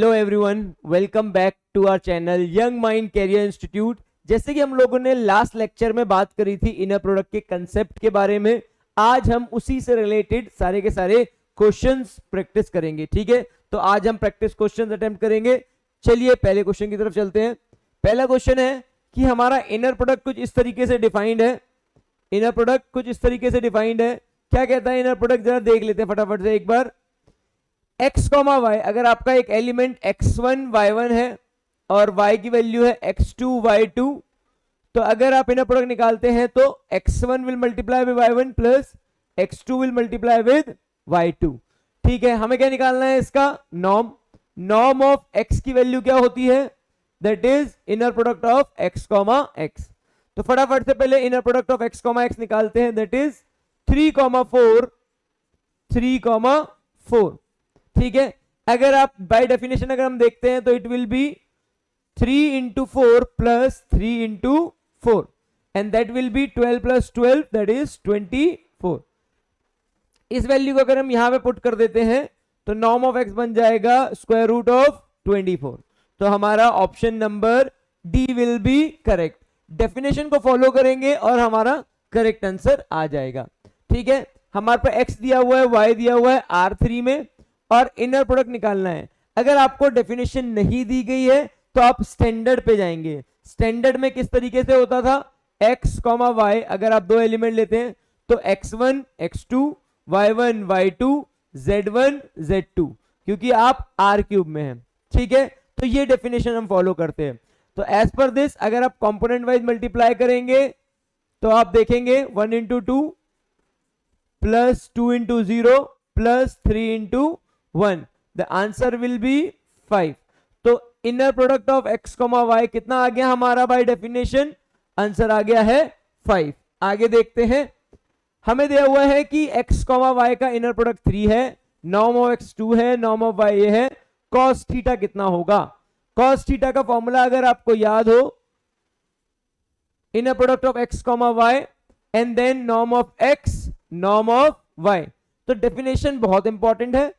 Hello everyone, welcome back to our channel young mind career institute. जैसे कि हम लोगों ने लास्ट लेक्चर में बात करी थी इनर प्रोडक्ट के कंसेप्ट के बारे में, आज हम उसी से रिलेटेड सारे के सारे क्वेश्चंस प्रैक्टिस करेंगे। ठीक है, तो आज हम प्रैक्टिस क्वेश्चंस अटेम्प्ट करेंगे। चलिए पहले क्वेश्चन की तरफ चलते हैं। पहला क्वेश्चन है कि हमारा इनर प्रोडक्ट कुछ इस तरीके से डिफाइंड है। इनर प्रोडक्ट कुछ इस तरीके से डिफाइंड है। क्या कहता है इनर प्रोडक्ट, जरा देख लेते हैं फटाफट से एक बार। x कॉमा वाई, अगर आपका एक एलिमेंट x1 y1 है और y की वैल्यू है x2 y2, तो अगर आप इनर प्रोडक्ट निकालते हैं तो x1 will multiply with y1 plus x2 will multiply with y2। ठीक है, हमें क्या निकालना है इसका नॉर्म। नॉर्म ऑफ x की वैल्यू क्या होती है, that is inner product of x comma x। तो फटाफट से पहले inner product of x comma x निकालते हैं, दैट इज 3 कॉमा 4। ठीक है, अगर आप बाय डेफिनेशन अगर हम देखते हैं तो it will B 3 into 4 plus 3 into 4 and that will be 12 plus 12 that is 24। इस वैल्यू को अगर हम यहां पे पुट कर देते हैं तो नॉर्म ऑफ x बन जाएगा स्क्वायर रूट ऑफ 24। तो हमारा option number D will be correct. Definition को फॉलो करेंगे और हमारा करेक्ट आंसर आ जाएगा। ठीक है, हमारे पास x दिया हुआ है, y दिया हुआ है R3 में और इनर प्रोडक्ट निकालना है। अगर आपको डेफिनेशन नहीं दी गई है तो आप स्टैंडर्ड पे जाएंगे। स्टैंडर्ड में किस तरीके से होता था, x कॉमा y, अगर आप दो एलिमेंट लेते हैं तो x1 x2 y1 y2 z1 z2, क्योंकि आप r क्यूब में हैं। ठीक है, तो ये डेफिनेशन हम फॉलो करते हैं। तो एज पर दिस अगर आप कंपोनेंट वाइज मल्टीप्लाई करेंगे तो आप देखेंगे 1 into 2 plus 2 into 0 plus 3 into 1, the answer will B 5। तो inner product of x comma y कितना आ गया हमारा बाय डेफिनेशन, आंसर आ गया है 5। आगे देखते हैं, हमें दिया हुआ है कि x कॉमा y का इनर प्रोडक्ट 3 है, नॉर्म ऑफ x 2 है, नॉर्म ऑफ y ये है। cos थीटा कितना होगा, cos थीटा का फॉर्मूला अगर आपको याद हो, inner product of x comma y and then norm of x norm of y। तो डेफिनेशन बहुत इंपॉर्टेंट है।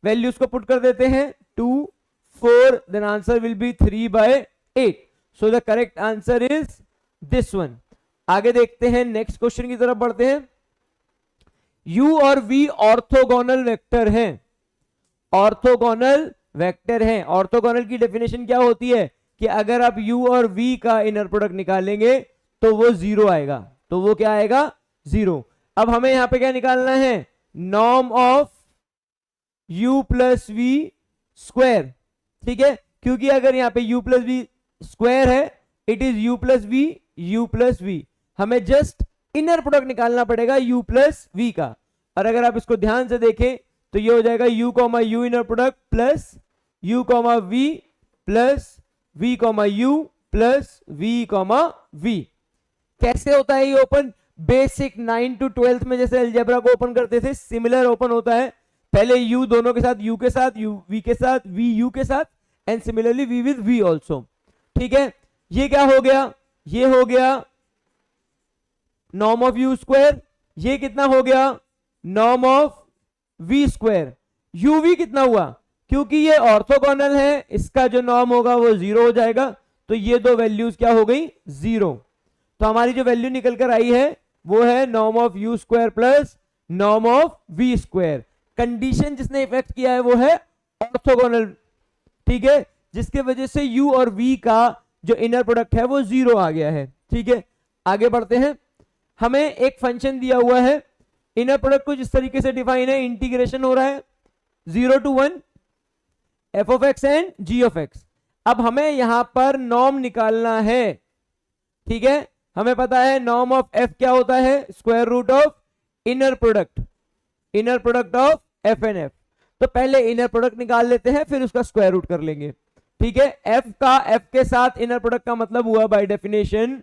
वैल्यूज को पुट कर देते हैं 2 4, then answer will be 3/8। So the correct answer is this one. आगे देखते हैं, नेक्स्ट क्वेश्चन की तरफ बढ़ते हैं। u और v ऑर्थोगोनल वेक्टर हैं। ऑर्थोगोनल वेक्टर हैं। ऑर्थोगोनल की डेफिनेशन क्या होती है कि अगर आप u और v का इनर प्रोडक्ट निकालेंगे तो वो 0 आएगा। तो वो क्या आएगा, 0। अब हमें यहां पे क्या निकालना है, norm of u plus v square. ठीक है, क्योंकि अगर यहां पे u प्लस वी स्क्वायर है, it is u plus v। हमें जस्ट इनर प्रोडक्ट निकालना पड़ेगा u प्लस v का। और अगर आप इसको ध्यान से देखें तो ये हो जाएगा u comma u inner product plus u comma v plus v comma u plus v comma v। कैसे होता है ये ओपन, बेसिक 9 to 12 में जैसे अलजेब्रा को ओपन करते थे, सिमिलर ओपन होता है। पहले u दोनों के साथ, u के साथ, u v के साथ, v u के साथ and similarly v with v also. ठीक है, ये क्या हो गया, ये हो गया नॉर्म ऑफ u स्क्वायर, ये कितना हो गया norm of v square. uv कितना हुआ, क्योंकि ये ऑर्थोगोनल है, इसका जो नॉर्म होगा वो 0 हो जाएगा। तो ये दो वैल्यूज क्या हो गई, 0। तो हमारी जो वैल्यू निकल कर आई है वो है norm of u square plus norm of v square. Condition जिसने इफेक्ट किया है वो है ऑर्थोगोनल। ठीक है, जिसके वजह से u और v का जो इनर प्रोडक्ट है वो 0 आ गया है। ठीक है, आगे बढ़ते हैं। हमें एक फंक्शन दिया हुआ है, इनर प्रोडक्ट कुछ इस तरीके से डिफाइन है, इंटीग्रेशन हो रहा है 0 to 1 f of x and g of x। अब हमें यहां पर नॉर्म निकालना है। ठीक है, हमें पता है नॉर्म ऑफ f क्या होता है, square root of inner product of f and f। तो पहले इनर प्रोडक्ट निकाल लेते हैं, फिर उसका स्क्वायर रूट कर लेंगे। ठीक है, f का f के साथ इनर प्रोडक्ट का मतलब हुआ बाय डेफिनेशन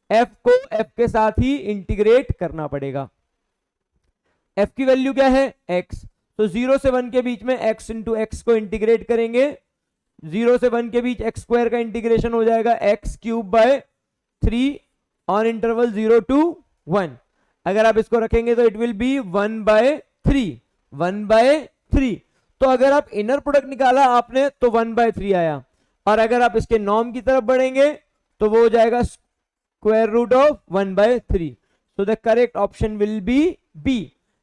f को f के साथ ही इंटीग्रेट करना पड़ेगा। f की वैल्यू क्या है, x। तो 0 से 1 के बीच में x इंटू x को इंटीग्रेट करेंगे। 0 से 1 के बीच x स्क्वायर का इंटीग्रेशन हो जाएगा x cube by 3 on interval 0 to 1। अगर आप इसको रखेंगे तो इट विल बी 1/3। तो अगर आप इनर प्रोडक्ट निकाला आपने तो 1/3 आया, और अगर आप इसके नॉर्म की तरफ बढ़ेंगे तो वो हो जाएगा square root of 1/3। So the correct option will be B.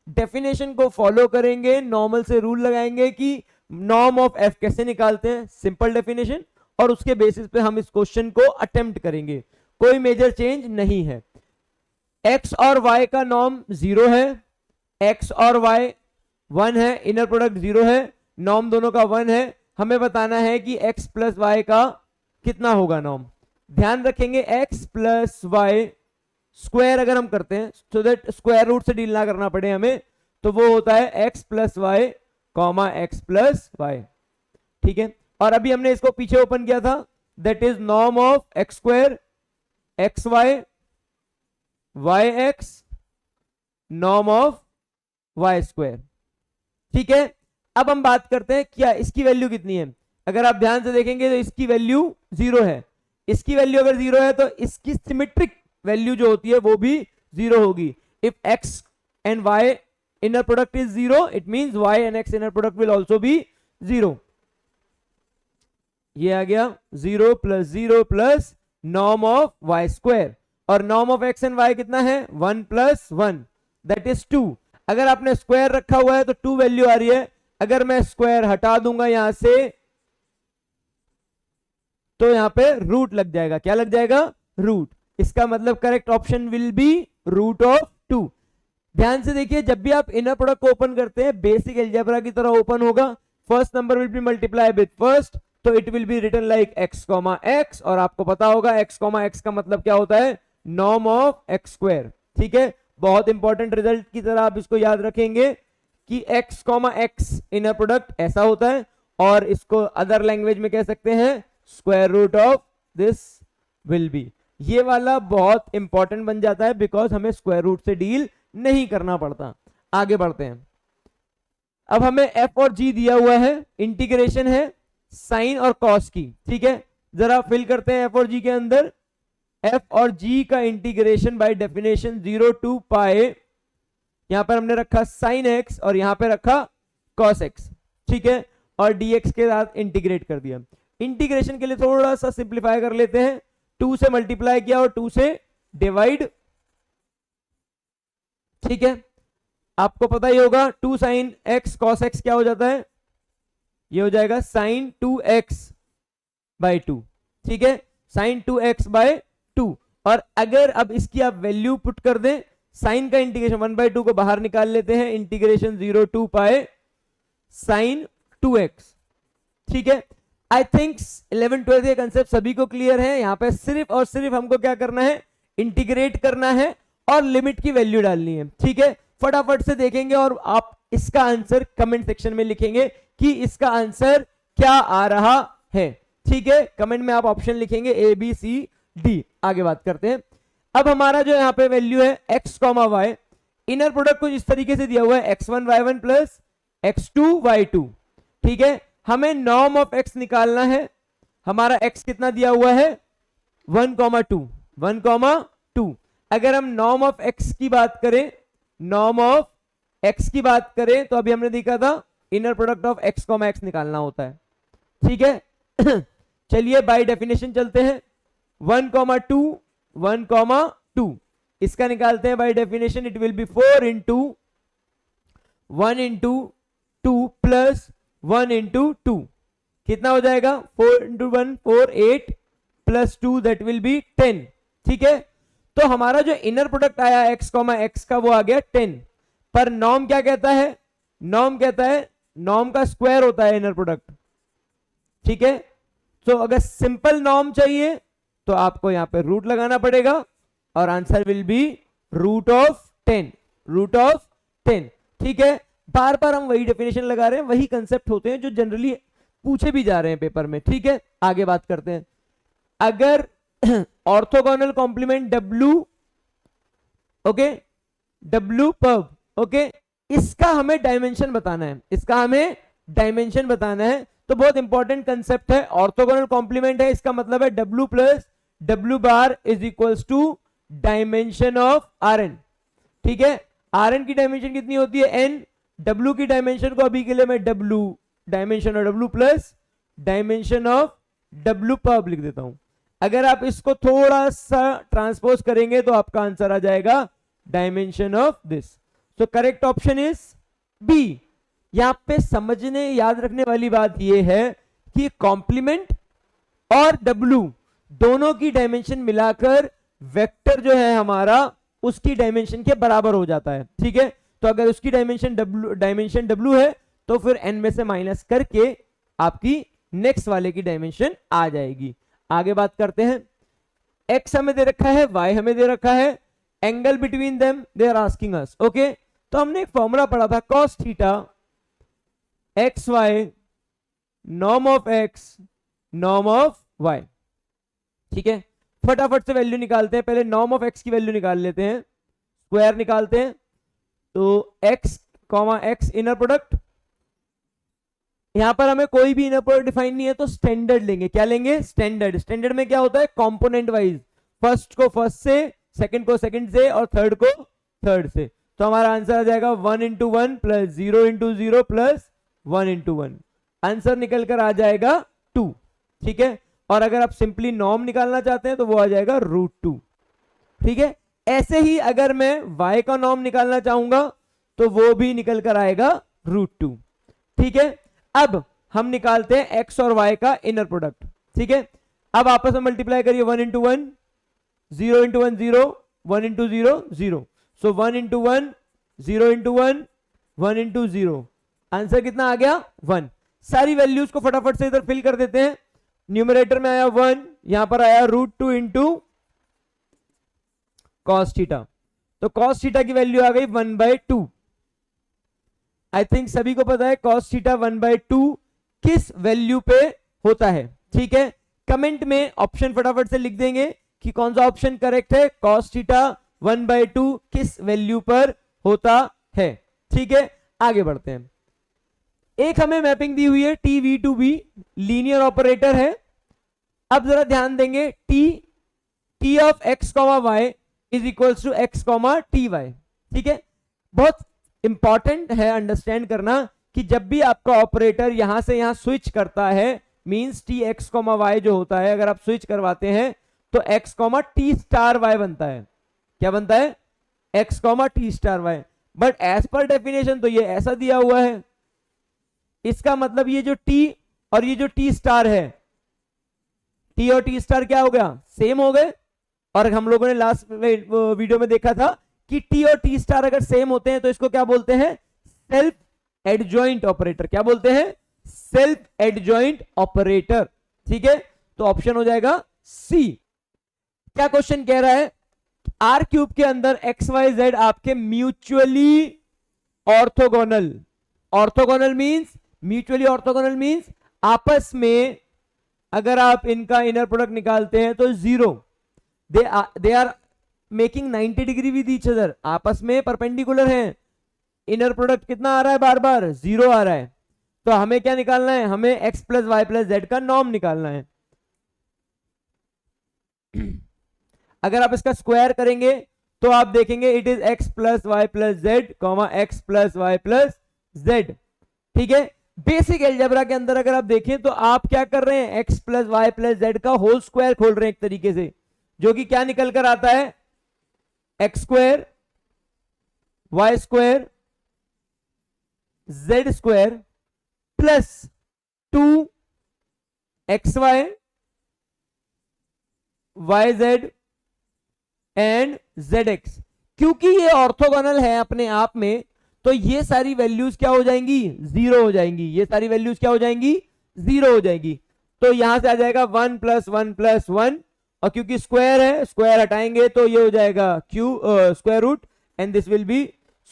Definition को फॉलो करेंगे, नॉर्मल से रूल लगाएंगे कि नॉर्म ऑफ एफ कैसे निकालते हैं, सिंपल डेफिनेशन, और उसके बेसिस पे हम इस क्वेश्चन को अटेम्प्ट करेंगे। कोई मेजर चेंज नहीं है। एक्स और वाई का नॉर्म 0 है, एक्स और वाई 1 है, इनर प्रोडक्ट 0 है, नॉर्म दोनों का 1 है। हमें बताना है कि x प्लस वाई का कितना होगा नॉर्म। ध्यान रखेंगे x प्लस वाई स्क्वायर अगर हम करते हैं सो दैट स्क्वायर रूट से डील ना करना पड़े हमें, तो वो होता है x plus y comma x plus y. ठीक है, और अभी हमने इसको पीछे ओपन किया था, that is norm of x square x y y x norm of y square. ठीक है, अब हम बात करते हैं क्या इसकी वैल्यू कितनी है। अगर आप ध्यान से देखेंगे तो इसकी वैल्यू 0 है, इसकी वैल्यू अगर 0 है तो इसकी सिमेट्रिक वैल्यू जो होती है वो भी 0 होगी। If x and y inner product is 0, it means y and x inner product will also be 0। ये आ गया 0 plus 0 plus norm of y square, और norm of x and y कितना है 1 प्लस 1 दैट इज 2। अगर आपने square रखा हुआ है तो 2 वैल्यू आ रही है, अगर मैं स्क्वायर हटा दूंगा यहां से तो यहां पे रूट लग जाएगा। क्या लग जाएगा? रूट। इसका मतलब correct option will be root of 2। ध्यान से देखिए, जब भी आप इनर प्रोडक्ट को ओपन करते हैं बेसिक अलजेब्रा की तरह ओपन होगा, first number will be multiply with first, तो it will be written like x comma x, और आपको पता होगा x कॉमा x का मतलब क्या होता है, नॉर्म ऑफ x स्क्वायर। ठीक है, बहुत इंपॉर्टेंट रिजल्ट की तरह आप इसको याद रखेंगे कि x comma x inner product ऐसा होता है, और इसको अदर लैंग्वेज में कह सकते हैं square root of this will be. ये वाला बहुत इंपॉर्टेंट बन जाता है बिकॉज हमें स्क्वायर रूट से डील नहीं करना पड़ता। आगे बढ़ते हैं। अब हमें f और g दिया हुआ है, इंटीग्रेशन है साइन और कॉस की। ठीक है, जरा फिल करते हैं f और g के अंदर। f और g का इंटीग्रेशन बाय डेफिनेशन 0 टू पाई, यहां पर हमने रखा साइन x और यहां पे रखा कॉस x। ठीक है, और dx के साथ इंटीग्रेट कर दिया। इंटीग्रेशन के लिए थोड़ा सा सिंप्लीफाई कर लेते हैं, 2 से मल्टीप्लाई किया और 2 से डिवाइड। ठीक है, आपको पता ही होगा 2 साइन x cos x क्या हो जाता है, ये हो जाएगा साइन 2x बाई 2। ठीक है, साइन 2x बाई 2। और अगर अब इसकी आप वैल्यू पुट कर दें, साइन का इंटीग्रेशन 1/2 को बाहर निकाल लेते हैं, integration 0 to pi sine 2x। ठीक है, आई थिंक 11-12 के कंसेप्ट सभी को क्लियर है। यहां पे सिर्फ और सिर्फ हमको क्या करना है, इंटीग्रेट करना है और लिमिट की वैल्यू डालनी है। ठीक है, फटाफट से देखेंगे और आप इसका आंसर कमेंट सेक्शन में लिखेंगे कि इसका आंसर क्या आ रहा है। ठीक है, कमेंट में आप ऑप्शन लिखेंगे A B C D। आगे बात करते हैं। अब हमारा जो यहाँ पे वैल्यू है x comma y, inner product को इस तरीके से दिया हुआ है x1 y1 plus x2 y2। ठीक है, हमें नॉर्म ऑफ x निकालना है। हमारा x कितना दिया हुआ है 1,2 1,2। अगर हम नॉर्म ऑफ x की बात करें, नॉर्म ऑफ x की बात करें तो अभी हमने देखा था inner product of x comma x निकालना होता है। ठीक है चलिए बाय डेफिनेशन चलते हैं। 1,2 1,2 इसका निकालते हैं by definition. It will B 4 into 1 into 2 plus 1 into 2। कितना हो जाएगा 4 into 1 4 8 plus 2 that will be 10। ठीक है, तो हमारा जो इनर प्रोडक्ट आया x कॉमा x का वो आ गया 10। पर नॉर्म क्या कहता है, नॉर्म कहता है नॉर्म का स्क्वायर होता है इनर प्रोडक्ट। ठीक है, तो अगर सिंपल नॉर्म चाहिए तो आपको यहां पे रूट लगाना पड़ेगा और answer will be root of 10, root of 10। ठीक है, बार बार हम वही डेफिनेशन लगा रहे हैं, वही कंसेप्ट होते हैं जो जनरली पूछे भी जा रहे हैं पेपर में। ठीक है, आगे बात करते हैं। अगर orthogonal complement W, okay W पब, ओके इसका हमें डायमेंशन बताना है, इसका हमें डायमेंशन बताना है। तो बहुत इंपॉर्टेंट कंसेप्ट है, ऑर्थोगोनल कॉम्प्लीमेंट है, इसका मतलब है W plus W bar is equals to dimension of Rn। ठीक है, Rn की डायमेंशन कितनी होती है n, W की डायमेंशन को अभी के लिए मैं W dimension of W plus dimension of W pub लिख देता हूं। अगर आप इसको थोड़ा सा ट्रांसपोज करेंगे तो आपका आंसर आ जाएगा dimension of this. So correct option is B. यहां पे समझने याद रखने वाली बात यह है कि कॉम्प्लीमेंट और डब्ल्यू दोनों की डायमेंशन मिलाकर वेक्टर जो है हमारा उसकी डायमेंशन के बराबर हो जाता है। ठीक है, तो अगर उसकी डायमेंशन डब्ल्यू है तो फिर एन में से माइनस करके आपकी नेक्स्ट वाले की डायमेंशन आ जाएगी। आगे बात करते हैं। एक्स हमें दे रखा है, वाई हमें दे रखा है, angle between them they are asking us. Okay, तो हमने एक फॉर्मूला पढ़ा था cos theta x y norm of x norm of y. ठीक है, फटाफट से वैल्यू निकालते हैं। पहले नॉर्म ऑफ एक्स की वैल्यू निकाल लेते हैं, स्क्वायर निकालते हैं। तो x comma x inner product, यहां पर हमें कोई भी इनर प्रोडक्ट डिफाइन नहीं है तो स्टैंडर्ड लेंगे। क्या लेंगे? स्टैंडर्ड। स्टैंडर्ड में क्या होता है? कंपोनेंट वाइज, फर्स्ट को फर्स्ट से, सेकंड को सेकंड से और थर्ड को थर्ड से। तो हमारा आंसर आ जाएगा 1 into 1 plus 0 into 0 plus 1 into 1। Answer निकल कर आ जाएगा 2। ठीक है, और अगर आप सिंपली नॉर्म निकालना चाहते हैं तो वो आ जाएगा √2। ठीक है, ऐसे ही अगर मैं y का नॉर्म निकालना चाहूंगा तो वो भी निकल कर आएगा √2। ठीक है, अब हम निकालते हैं x और y का इनर प्रोडक्ट। ठीक है, अब आपस में मल्टीप्लाई करिए, 1 इंटू 1 0 इंटू 1 0 1 इंटू 0 0। सो 1 इंटू 1 0 इंटू 1 1 इंटू 0। आंसर कितना आ गया? 1। सारी वैल्यूज को फटाफट से इधर फिल कर देते हैं। न्यूमरेटर में आया 1, यहां पर आया √2 इंटू कॉस थीटा। तो कॉस थीटा की वैल्यू आ गई 1/2। आई थिंक सभी को पता है कॉस थीटा 1/2 किस वैल्यू पे होता है। ठीक है, कमेंट में ऑप्शन फटाफट से लिख देंगे कि कौन सा ऑप्शन करेक्ट है। कॉस थीटा 1/2 किस वैल्यू पर होता है। ठीक है, आगे बढ़ते हैं। एक हमें मैपिंग दी हुई है TV/B, लीनियर ऑपरेटर है। अब जरा ध्यान देंगे, T of x, y is equals to x, ty। ठीक है, बहुत इंपॉर्टेंट है अंडरस्टैंड करना कि जब भी आपका ऑपरेटर यहां से यहां स्विच करता है, मींस Tx, y जो होता है, अगर आप स्विच करवाते हैं तो x, t स्टार y बनता है। क्या बनता है? x, t star y। But as per definition तो ये ऐसा दिया हुआ है। इसका मतलब ये जो t और ये जो t स्टार है, t और t स्टार क्या हो गया? सेम हो गए। और हम लोगों ने लास्ट वीडियो में देखा था कि t और t स्टार अगर सेम होते हैं तो इसको क्या बोलते हैं? Self adjoint operator. क्या बोलते हैं? Self adjoint operator. ठीक है, तो ऑप्शन हो जाएगा सी। क्या क्वेश्चन कह रहा है? R³ के अंदर x, y, z आपके mutually orthogonal. Orthogonal means, mutually orthogonal means आपस में अगर आप इनका इनर प्रोडक्ट निकालते हैं तो 0, they are making 90 degree with each other, आपस में परपेंडिकुलर हैं। इनर प्रोडक्ट कितना आ रहा है? बार बार 0 आ रहा है। तो हमें क्या निकालना है? हमें x plus y plus z का नॉर्म निकालना है। अगर आप इसका स्क्वायर करेंगे तो आप देखेंगे it is x plus y plus z, x plus y plus z. ठीक है, बेसिक एल्जेब्रा के अंदर अगर आप देखें तो आप क्या कर रहे हैं? x plus y plus z का होल स्क्वायर खोल रहे हैं एक तरीके से, जो कि क्या निकल कर आता है? x square y square z square plus 2xy yz and zx। क्योंकि ये ऑर्थोगोनल है अपने आप में तो ये सारी वैल्यूज क्या हो जाएंगी? 0 हो जाएंगी। ये सारी वैल्यूज क्या हो जाएंगी? 0 हो जाएगी। तो यहां से आ जाएगा 1 प्लस 1 प्लस 1, और क्योंकि स्क्वायर है, स्क्वायर हटाएंगे तो ये हो जाएगा square root, and this will be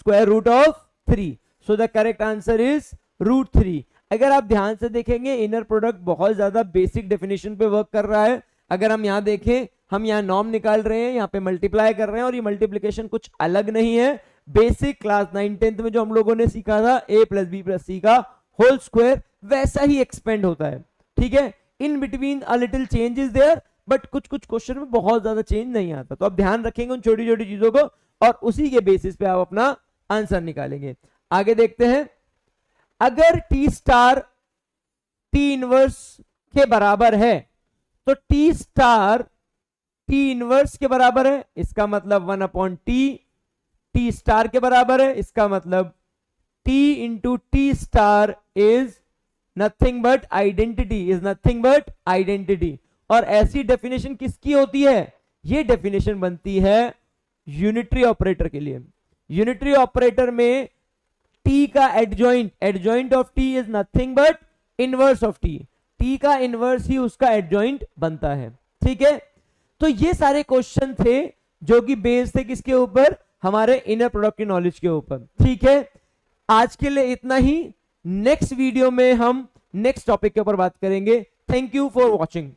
square root of 3। So the correct answer is √3। अगर आप ध्यान से देखेंगे इनर प्रोडक्ट बहुत ज्यादा बेसिक डेफिनेशन पे वर्क कर रहा है। अगर हम यहाँ देखें, हम यहाँ नॉर्म निकाल रहे हैं, यहाँ पे मल्टीप्लाई कर रहे हैं, और ये मल्टीप्लिकेशन कुछ अलग नहीं है। बेसिक क्लास 9-10 में जो हम लोगों ने सीखा था a प्लस बी प्लस सी का होल स्क्वायर, वैसा ही एक्सपेंड होता है। ठीक है, in between a little change is there, but कुछ कुछ क्वेश्चन में बहुत ज्यादा चेंज नहीं आता। तो आप ध्यान रखेंगे उन छोटी छोटी चीजों को और उसी के बेसिस पे आप अपना आंसर निकालेंगे। आगे देखते हैं। अगर टी स्टार टी इनवर्स के बराबर है, तो टी स्टार टी इनवर्स के बराबर है, इसका मतलब 1/t, टी स्टार के बराबर है, इसका मतलब t into T star is nothing but identity, is nothing but identity. और ऐसी डेफिनेशन किसकी होती है? ये डेफिनेशन बनती है यूनिटरी ऑपरेटर के लिए। यूनिटरी ऑपरेटर में t का adjoint of t is nothing but inverse of t, t का इनवर्स ही उसका एडजॉइंट बनता है। ठीक है, तो ये सारे क्वेश्चन थे जो कि बेस्ड थे किसके ऊपर? हमारे इनर प्रोडक्ट की नॉलेज के ऊपर। ठीक है, आज के लिए इतना ही। नेक्स्ट वीडियो में हम नेक्स्ट टॉपिक के ऊपर बात करेंगे। Thank you for watching.